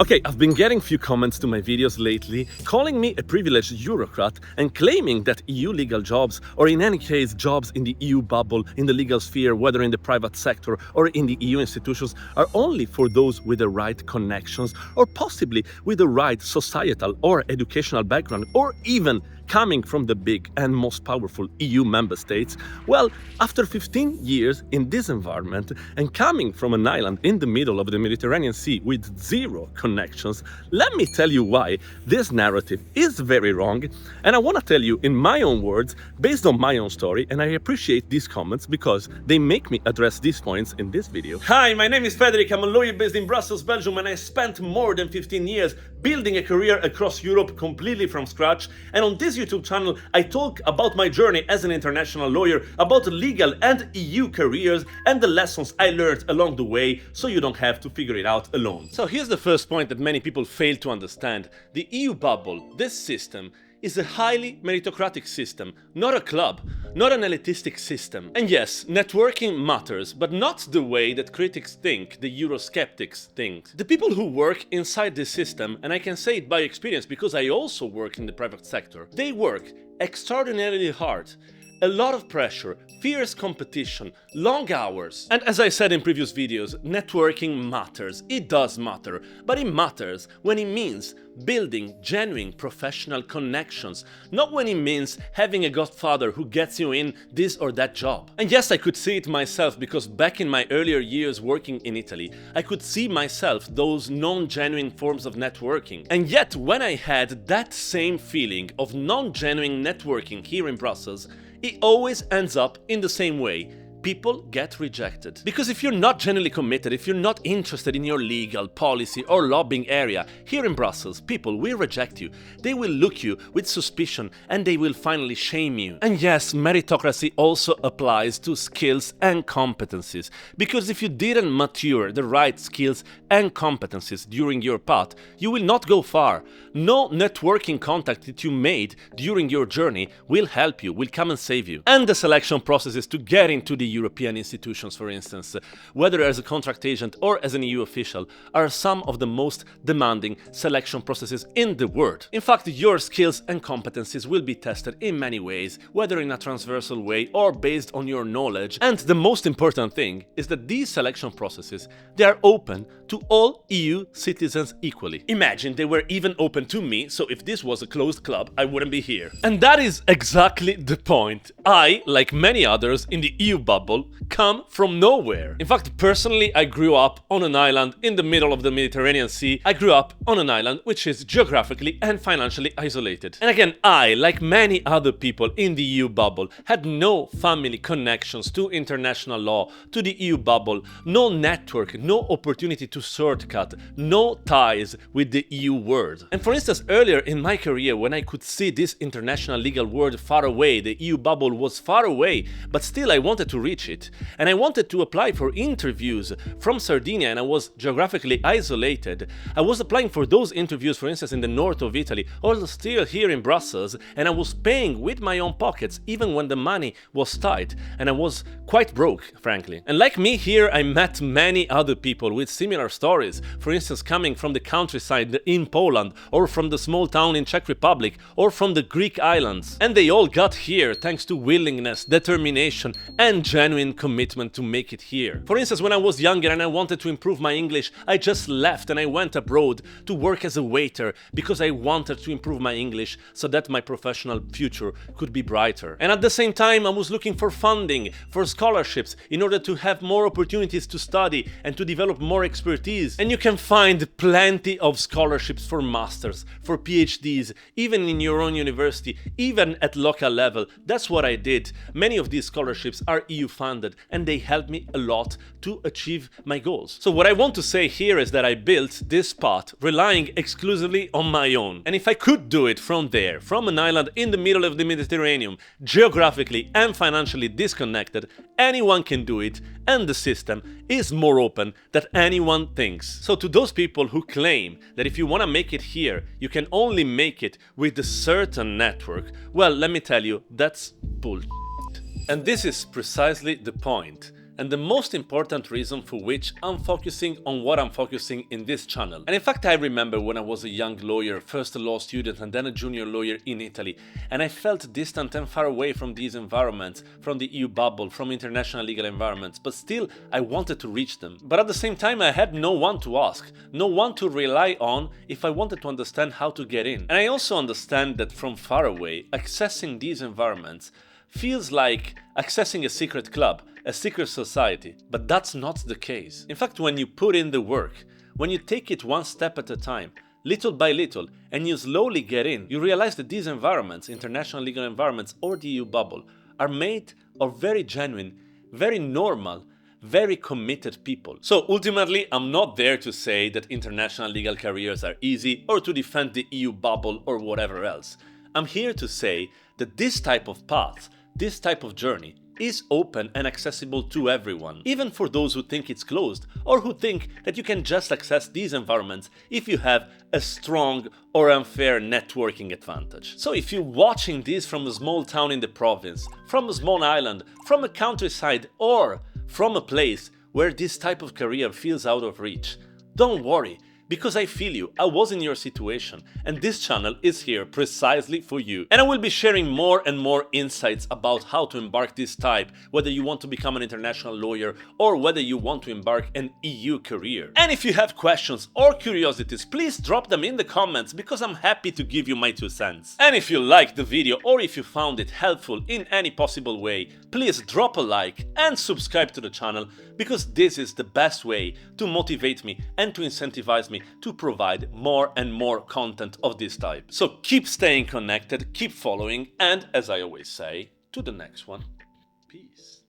Okay, I've been getting few comments to my videos lately calling me a privileged Eurocrat and claiming that EU legal jobs, or in any case jobs in the EU bubble, in the legal sphere, whether in the private sector or in the EU institutions, are only for those with the right connections or possibly with the right societal or educational background, or even coming from the big and most powerful EU member states. Well, after 15 years in this environment and coming from an island in the middle of the Mediterranean Sea with zero connections, let me tell you why this narrative is very wrong. And I want to tell you in my own words, based on my own story, and I appreciate these comments because they make me address these points in this video. Hi, my name is Federich, I'm a lawyer based in Brussels, Belgium, and I spent more than 15 years building a career across Europe completely from scratch. And on this YouTube channel, I talk about my journey as an international lawyer, about legal and EU careers, and the lessons I learned along the way, so you don't have to figure it out alone. So here's the first point that many people fail to understand. The EU bubble, this system, is a highly meritocratic system, not a club, not an elitistic system. And yes, networking matters, but not the way that critics think, the Eurosceptics think. The people who work inside this system, and I can say it by experience because I also work in the private sector, they work extraordinarily hard. A lot of pressure, fierce competition, long hours. And as I said in previous videos, networking matters. It does matter. But it matters when it means building genuine professional connections, not when it means having a godfather who gets you in this or that job. And yes, I could see it myself because back in my earlier years working in Italy, I could see myself those non-genuine forms of networking. And yet, when I had that same feeling of non-genuine networking here in Brussels, it always ends up in the same way. People get rejected. Because if you're not genuinely committed, if you're not interested in your legal, policy or lobbying area, here in Brussels, people will reject you. They will look you with suspicion and they will finally shame you. And yes, meritocracy also applies to skills and competencies. Because if you didn't mature the right skills and competencies during your path, you will not go far. No networking contact that you made during your journey will help you, will come and save you. And the selection processes to get into the European institutions, for instance, whether as a contract agent or as an EU official, are some of the most demanding selection processes in the world. In fact, your skills and competencies will be tested in many ways, whether in a transversal way or based on your knowledge. And the most important thing is that these selection processes, they are open to all EU citizens equally. Imagine they were even open to me, so if this was a closed club, I wouldn't be here. And that is exactly the point. I, like many others in the EU bubble, come from nowhere. In fact, personally, I grew up on an island in the middle of the Mediterranean Sea. I grew up on an island which is geographically and financially isolated. And again, I, like many other people in the EU bubble, had no family connections to international law, to the EU bubble, no network, no opportunity to shortcut, no ties with the EU world. And for instance, earlier in my career, when I could see this international legal world far away, the EU bubble was far away, but still I wanted to reach it. And I wanted to apply for interviews from Sardinia, and I was geographically isolated. I was applying for those interviews, for instance, in the north of Italy, or still here in Brussels, and I was paying with my own pockets, even when the money was tight, and I was quite broke, frankly. And like me here, I met many other people with similar stories, for instance, coming from the countryside in Poland, or from the small town in Czech Republic, or from the Greek islands. And they all got here thanks to willingness, determination, and genuine commitment to make it here. For instance, when I was younger and I wanted to improve my English, I just left and I went abroad to work as a waiter because I wanted to improve my English so that my professional future could be brighter. And at the same time, I was looking for funding, for scholarships, in order to have more opportunities to study and to develop more expertise. And you can find plenty of scholarships for masters, for PhDs, even in your own university, even at local level. That's what I did. Many of these scholarships are EU funded and they helped me a lot to achieve my goals. So what I want to say here is that I built this path relying exclusively on my own. And if I could do it from there, from an island in the middle of the Mediterranean, geographically and financially disconnected, anyone can do it, and the system is more open than anyone thinks. So to those people who claim that if you want to make it here, you can only make it with a certain network, well, let me tell you, that's bullshit. And this is precisely the point. and the most important reason for which I'm focusing on what I'm focusing in this channel. And in fact, I remember when I was a young lawyer, first a law student and then a junior lawyer in Italy, and I felt distant and far away from these environments, from the EU bubble, from international legal environments, but still I wanted to reach them. But at the same time, I had no one to ask, no one to rely on if I wanted to understand how to get in. And I also understand that from far away, accessing these environments feels like accessing a secret club, a secret society, but that's not the case. In fact, when you put in the work, when you take it one step at a time, little by little, and you slowly get in, you realize that these environments, international legal environments or the EU bubble, are made of very genuine, very normal, very committed people. So ultimately, I'm not there to say that international legal careers are easy or to defend the EU bubble or whatever else. I'm here to say that this type of path, this type of journey, is open and accessible to everyone, even for those who think it's closed or who think that you can just access these environments if you have a strong or unfair networking advantage. So if you're watching this from a small town in the province, from a small island, from a countryside, or from a place where this type of career feels out of reach, don't worry, because I feel you, I was in your situation, and this channel is here precisely for you. And I will be sharing more and more insights about how to embark this type, whether you want to become an international lawyer or whether you want to embark an EU career. And if you have questions or curiosities, please drop them in the comments because I'm happy to give you my 2 cents. And if you liked the video or if you found it helpful in any possible way, please drop a like and subscribe to the channel because this is the best way to motivate me and to incentivize me to provide more and more content of this type. So keep staying connected, keep following, and as I always say, to the next one.